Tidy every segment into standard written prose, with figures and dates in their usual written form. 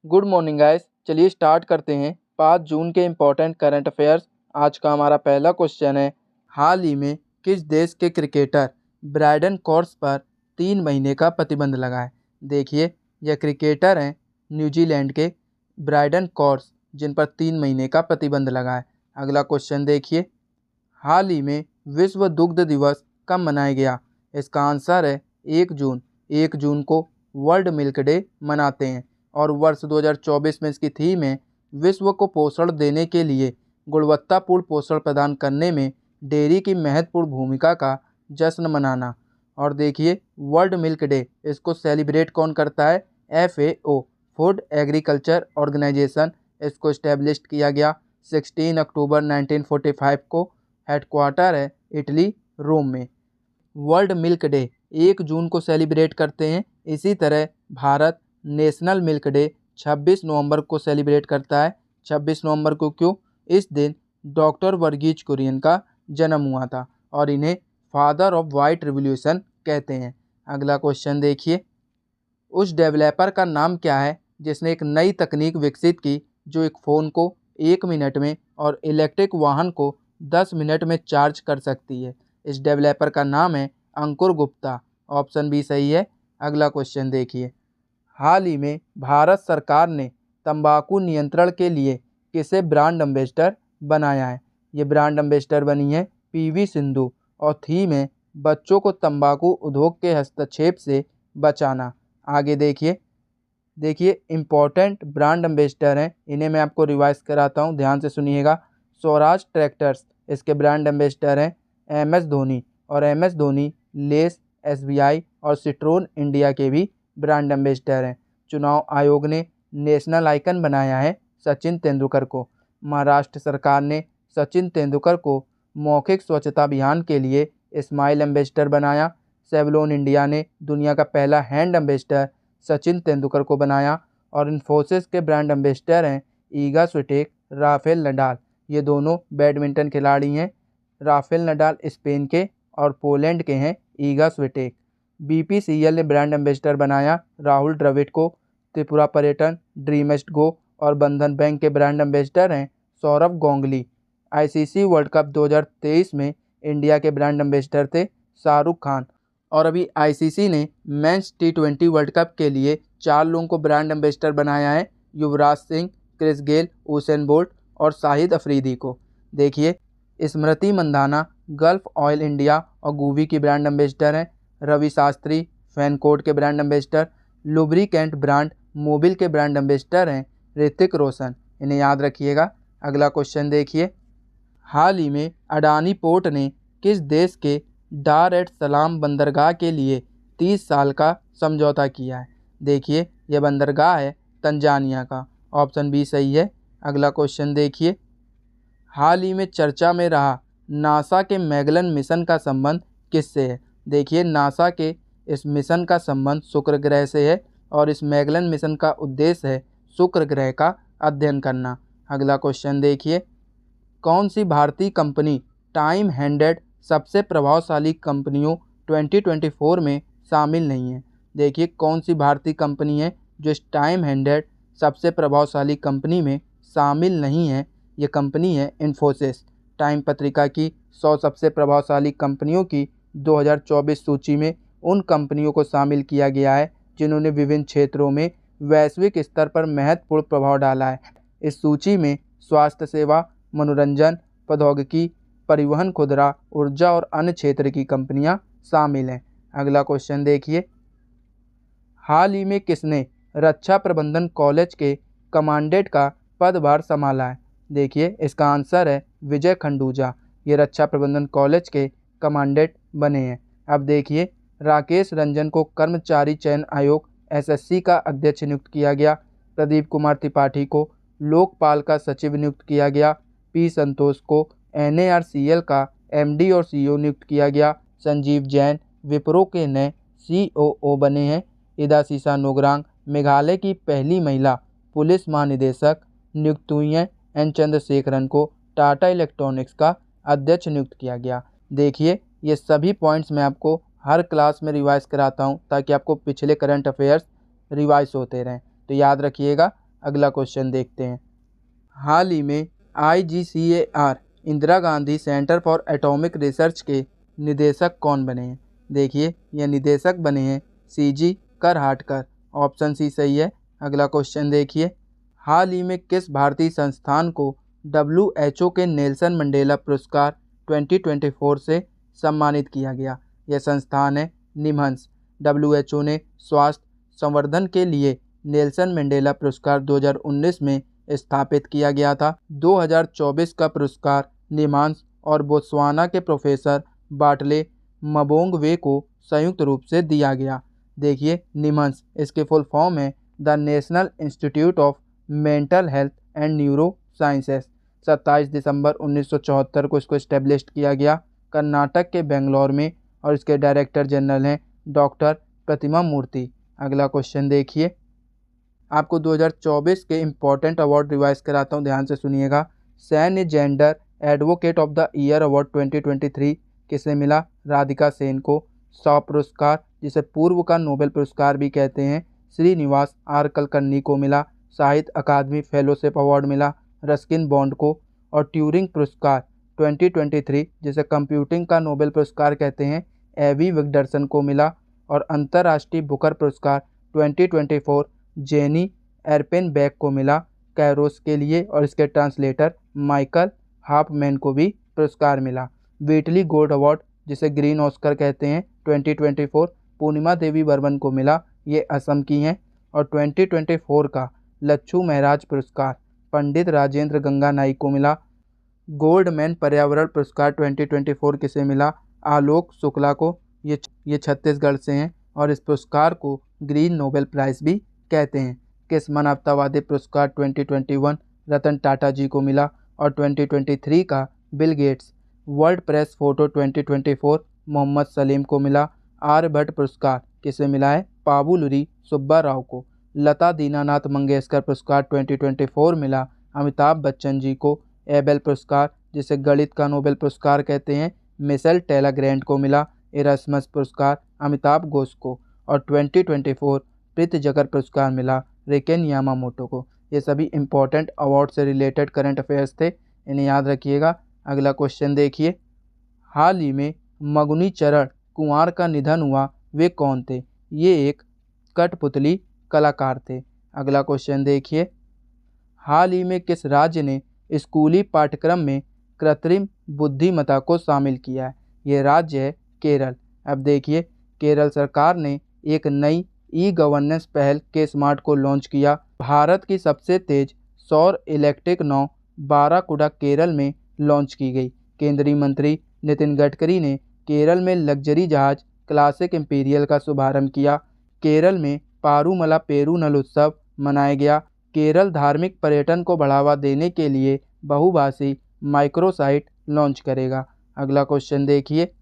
Good morning guys. चलिए start करते हैं 5 जून के इम्पोर्टेंट करंट अफेयर्स। आज का हमारा पहला क्वेश्चन है, हाल ही में किस देश के क्रिकेटर ब्रायडन कोर्स पर 3 महीने का प्रतिबंध लगाए। देखिए, यह क्रिकेटर हैं न्यूजीलैंड के ब्रायडन कोर्स, जिन पर 3 महीने का प्रतिबंध लगा है। अगला क्वेश्चन देखिए, हाल ही में विश्व दुग्ध दिवस कब मनाया गया। इसका आंसर है 1 जून। 1 जून को वर्ल्ड मिल्क डे मनाते हैं और वर्ष 2024 में इसकी थीम है, विश्व को पोषण देने के लिए गुणवत्तापूर्ण पोषण प्रदान करने में डेयरी की महत्वपूर्ण भूमिका का जश्न मनाना। और देखिए, वर्ल्ड मिल्क डे इसको सेलिब्रेट कौन करता है। FAO, फूड एग्रीकल्चर ऑर्गेनाइजेशन, इसको इस्टेब्लिश किया गया 16 अक्टूबर 1945 को। हेडक्वार्टर है इटली, रोम में। वर्ल्ड मिल्क डे 1 जून को सेलिब्रेट करते हैं। इसी तरह भारत नेशनल मिल्क डे 26 नवंबर को सेलिब्रेट करता है। 26 नवंबर को क्यों? इस दिन डॉक्टर वर्गीज कुरियन का जन्म हुआ था और इन्हें फादर ऑफ वाइट रिवॉल्यूशन कहते हैं। अगला क्वेश्चन देखिए, उस डेवलपर का नाम क्या है जिसने एक नई तकनीक विकसित की जो एक फ़ोन को 1 मिनट में और इलेक्ट्रिक वाहन को 10 मिनट में चार्ज कर सकती है। इस डेवलपर का नाम है अंकुर गुप्ता। ऑप्शन बी सही है। अगला क्वेश्चन देखिए, हाल ही में भारत सरकार ने तंबाकू नियंत्रण के लिए किसे ब्रांड एम्बेसडर बनाया है। ये ब्रांड एम्बेसडर बनी है PV सिंधु और थीम है, बच्चों को तंबाकू उद्योग के हस्तक्षेप से बचाना। आगे देखिए इम्पोर्टेंट ब्रांड एम्बेसडर हैं, इन्हें मैं आपको रिवाइज कराता हूँ, ध्यान से सुनिएगा। स्वराज ट्रैक्टर्स, इसके ब्रांड एम्बेसडर हैं MS धोनी, और MS धोनी लेस, SBI और सिट्रोन इंडिया के भी ब्रांड एम्बेसडर हैं। चुनाव आयोग ने नेशनल आइकन बनाया है सचिन तेंदुलकर को। महाराष्ट्र सरकार ने सचिन तेंदुलकर को मौखिक स्वच्छता अभियान के लिए स्माइल एम्बेसडर बनाया। सेवलॉन इंडिया ने दुनिया का पहला हैंड एम्बेसडर सचिन तेंदुलकर को बनाया। और इन्फोसिस के ब्रांड एम्बेसडर हैं ईगा स्विटेक, राफेल नडाल। ये दोनों बैडमिंटन खिलाड़ी हैं। राफेल नडाल स्पेन के और पोलैंड के हैं ईगा स्विटेक। BPCL ने ब्रांड एम्बेसडर बनाया राहुल द्रविड़ को। त्रिपुरा पर्यटन, ड्रीमेस्ट गो और बंधन बैंक के ब्रांड एम्बेसडर हैं Saurabh Ganguly. ICC world cup 2023 में इंडिया के ब्रांड एम्बेसडर थे शाहरुख खान। और अभी ICC ने मेंस T20 वर्ल्ड कप के लिए 4 लोगों को ब्रांड एम्बेसडर बनाया है, Yuvraj Singh, Chris Gayle, Usain Bolt और शाहिद अफरीदी को। देखिए, Smriti Mandhana Gulf Oil India और गूवी की ब्रांड एम्बेसडर हैं। रवि शास्त्री फैनकोड के brand ambassador. Lubricant brand Mobil के ब्रांड एम्बेसडर हैं ऋतिक रोशन। इन्हें याद रखिएगा। अगला क्वेश्चन देखिए, हाल ही में अडानी पोर्ट ने किस देश के डार एट सलाम बंदरगाह के लिए 30 साल का समझौता किया है। देखिए, यह बंदरगाह है तंजानिया का। ऑप्शन बी सही है। अगला क्वेश्चन देखिए, हाल ही में चर्चा में रहा नासा के मैगलन मिशन का संबंध किससे है। देखिए, नासा के इस मिशन का संबंध शुक्र ग्रह से है और इस मैगलन मिशन का उद्देश्य है शुक्र ग्रह का अध्ययन करना। अगला क्वेश्चन देखिए, कौन सी भारतीय कंपनी टाइम 100 सबसे प्रभावशाली कंपनियों 2024 में शामिल नहीं है। देखिए, कौन सी भारतीय कंपनी है जो इस टाइम 100 सबसे प्रभावशाली कंपनी में शामिल नहीं है। ये कंपनी है इन्फोसिस। टाइम पत्रिका की 100 सबसे प्रभावशाली कंपनियों की 2024 सूची में उन कंपनियों को शामिल किया गया है जिन्होंने विभिन्न क्षेत्रों में वैश्विक स्तर पर महत्वपूर्ण प्रभाव डाला है। इस सूची में स्वास्थ्य सेवा, मनोरंजन, प्रौद्योगिकी, परिवहन, खुदरा, ऊर्जा और अन्य क्षेत्र की कंपनियां शामिल हैं। अगला क्वेश्चन देखिए, हाल ही में किसने रक्षा प्रबंधन कॉलेज के कमांडेंट का पदभार संभाला है। देखिए, इसका आंसर है विजय खंडूजा। ये रक्षा प्रबंधन कॉलेज के कमांडेंट बने हैं। अब देखिए, राकेश रंजन को कर्मचारी चयन आयोग SSC का अध्यक्ष नियुक्त किया गया। प्रदीप कुमार त्रिपाठी को लोकपाल का सचिव नियुक्त किया गया। P संतोष को NARCL का MD और CEO नियुक्त किया गया। संजीव जैन विप्रो के नए COO बने हैं। इदासीसा नोगरांग मेघालय की पहली महिला पुलिस महानिदेशक नियुक्त हुई हैं। N चंद्रशेखरन को टाटा इलेक्ट्रॉनिक्स का अध्यक्ष नियुक्त किया गया। देखिए, ये सभी पॉइंट्स मैं आपको हर क्लास में रिवाइज कराता हूँ ताकि आपको पिछले करंट अफेयर्स रिवाइज होते रहें। तो याद रखिएगा। अगला क्वेश्चन देखते हैं। हाल ही में IGCAR Indira Gandhi centre for atomic research के निदेशक कौन बने हैं? देखिए, यह निदेशक बने हैं CG करहाटकर। ऑप्शन सी सही है। अगला क्वेश्चन देखिए। हाल ही में किस भारतीय संस्थान को WHO के नेल्सन मंडेला पुरस्कार 2024 से सम्मानित किया गया? यह संस्थान है निमहंस। WHO ने स्वास्थ्य संवर्धन के लिए नेल्सन मंडेला पुरस्कार 2019 में स्थापित किया गया था। 2024 का पुरस्कार निमहांस और बोत्सवाना के प्रोफेसर बाटले मबोंगवे को संयुक्त रूप से दिया गया। देखिए, निमहांस इसके फुल फॉर्म है the national institute of mental health and neuro sciences. 27 दिसंबर 1974 को इसको इस्टेब्लिश किया गया कर्नाटक के बेंगलोर में, और इसके डायरेक्टर जनरल हैं डॉक्टर प्रतिमा मूर्ति। अगला क्वेश्चन देखिए। आपको 2024 के इम्पोर्टेंट अवार्ड रिवाइज कराता हूँ, ध्यान से सुनिएगा। सैन्य gender advocate of the year award 2023 किसे मिला? राधिका सेन को। 100 पुरस्कार, जिसे पूर्व का नोबेल पुरस्कार भी कहते हैं, श्रीनिवास आर कुलकर्णी को मिला। साहित्य अकादमी फेलोशिप अवार्ड मिला रस्किन बॉन्ड को। और ट्यूरिंग पुरस्कार 2023, जिसे कंप्यूटिंग का नोबेल पुरस्कार कहते हैं, एवी विगडरसन को मिला। और अंतर्राष्ट्रीय बुकर पुरस्कार 2024 जेनी एरपेनबेक को मिला कैरोस के लिए, और इसके ट्रांसलेटर माइकल हाफमैन को भी पुरस्कार मिला। व्हीटली गोल्ड अवार्ड, जिसे ग्रीन ऑस्कर कहते हैं, 2024 पूर्णिमा देवी बर्मन को मिला, ये असम की हैं। और 2024 का लच्छू महराज पुरस्कार पंडित राजेंद्र गंगा नाइक को मिला। गोल्डमैन पर्यावरण पुरस्कार 2024 किसे मिला? आलोक शुक्ला को। ये छत्तीसगढ़ से हैं, और इस पुरस्कार को ग्रीन नोबेल प्राइज भी कहते हैं। किस मानवतावादी पुरस्कार 2021 रतन टाटा जी को मिला? और 2023 का Bill Gates World Press Photo 2024 Mohammed Salim को मिला। आर्यभट्ट पुरस्कार किसे मिला है? पाबुलरी सुब्बा राव को। लता दीनानाथ मंगेशकर पुरस्कार 2024 मिला अमिताभ बच्चन जी को। एबेल पुरस्कार, जिसे गणित का नोबेल पुरस्कार कहते हैं, मिशेल टेलाग्रैंड को मिला। इरास्मस पुरस्कार अमिताभ घोष को। और 2024 प्रीतिजगर पुरस्कार मिला रिकेन यामामोटो को। ये सभी इम्पोर्टेंट अवार्ड से रिलेटेड करंट अफेयर्स थे, इन्हें याद रखिएगा। अगला क्वेश्चन देखिए। हाल ही में मगुनी चरण कुंवर का निधन हुआ, वे कौन थे? ये एक कठपुतली कलाकार थे। अगला क्वेश्चन देखिए। हाल ही में किस राज्य ने स्कूली पाठ्यक्रम में कृत्रिम बुद्धिमत्ता को शामिल किया है? ये राज्य है केरल। अब देखिए, केरल सरकार ने एक नई ई-गवर्नेंस पहल के स्मार्ट को लॉन्च किया। भारत की सबसे तेज सौर इलेक्ट्रिक नाव बाराकुडा केरल में लॉन्च की गई। केंद्रीय मंत्री नितिन गडकरी ने केरल में लग्जरी जहाज क्लासिक इंपीरियल का शुभारंभ किया। केरल में पारूमला पेरूनल उत्सव मनाया गया। केरल धार्मिक पर्यटन को बढ़ावा देने के लिए बहुभाषी माइक्रोसाइट लॉन्च करेगा। अगला क्वेश्चन देखिए।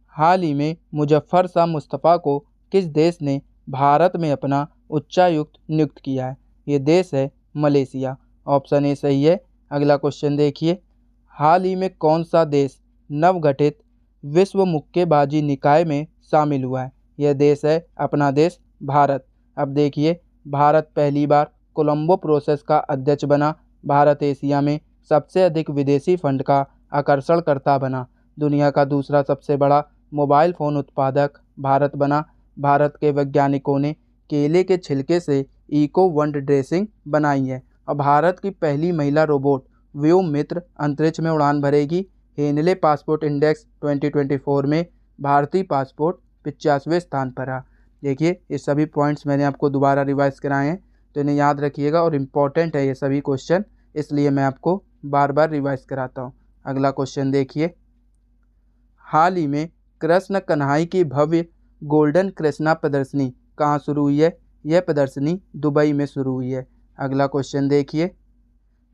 हाल ही में मुजफ्फर शाह मुस्तफ़ा को किस देश ने भारत में अपना उच्चायुक्त नियुक्त किया है? ये देश है मलेशिया। ऑप्शन ए सही है। अगला क्वेश्चन देखिए। हाल ही में कौन सा देश नवगठित विश्व मुक्केबाजी निकाय में शामिल हुआ है? यह देश है अपना देश भारत। अब देखिए, भारत पहली बार कोलंबो प्रोसेस का अध्यक्ष बना। भारत एशिया में सबसे अधिक विदेशी फंड का आकर्षणकर्ता बना। दुनिया का दूसरा सबसे बड़ा मोबाइल फ़ोन उत्पादक भारत बना। भारत के वैज्ञानिकों ने केले के छिलके से इको वंड ड्रेसिंग बनाई है। और भारत की पहली महिला रोबोट व्योममित्र अंतरिक्ष में उड़ान भरेगी। हेनले पासपोर्ट इंडेक्स 2024 में भारतीय पासपोर्ट 85वें स्थान पर रहा। देखिए, ये सभी पॉइंट्स मैंने आपको दोबारा रिवाइज कराए हैं, तो इन्हें याद रखिएगा, और इम्पॉर्टेंट है ये सभी क्वेश्चन, इसलिए मैं आपको बार बार रिवाइज कराता हूँ। अगला क्वेश्चन देखिए। हाल ही में कृष्ण कन्हई की भव्य गोल्डन कृष्णा प्रदर्शनी कहाँ शुरू हुई है? यह प्रदर्शनी दुबई में शुरू हुई है। अगला क्वेश्चन देखिए।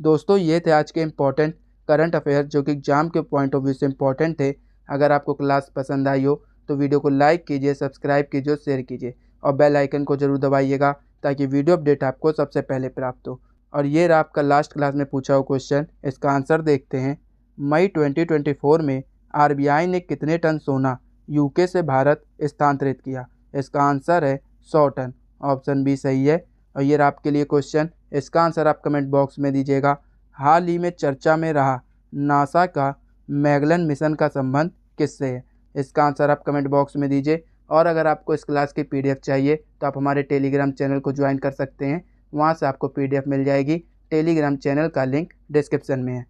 दोस्तों, ये थे आज के इम्पोर्टेंट करंट अफेयर जो कि एग्जाम के पॉइंट ऑफ व्यू से इम्पोर्टेंट थे। अगर आपको क्लास पसंद आई हो तो वीडियो को लाइक कीजिए, सब्सक्राइब कीजिए, शेयर कीजिए, और बेल आइकन को जरूर दबाइएगा ताकि वीडियो अपडेट आपको सबसे पहले प्राप्त हो। और ये रहा आपका लास्ट क्लास में पूछा हुआ क्वेश्चन, इसका आंसर देखते हैं। मई 2024 में RBI ने कितने टन सोना यूके से भारत स्थानांतरित किया? इसका आंसर है 100 टन। ऑप्शन बी सही है। और ये रहा आपके लिए क्वेश्चन, इसका आंसर आप कमेंट बॉक्स में दीजिएगा। हाल ही में चर्चा में रहा नासा का मैगलन मिशन का संबंध किससे है? इसका आंसर आप कमेंट बॉक्स में दीजिए। और अगर आपको इस क्लास की PDF चाहिए तो आप हमारे टेलीग्राम चैनल को ज्वाइन कर सकते हैं, वहाँ से आपको PDF मिल जाएगी। टेलीग्राम चैनल का लिंक डिस्क्रिप्शन में है।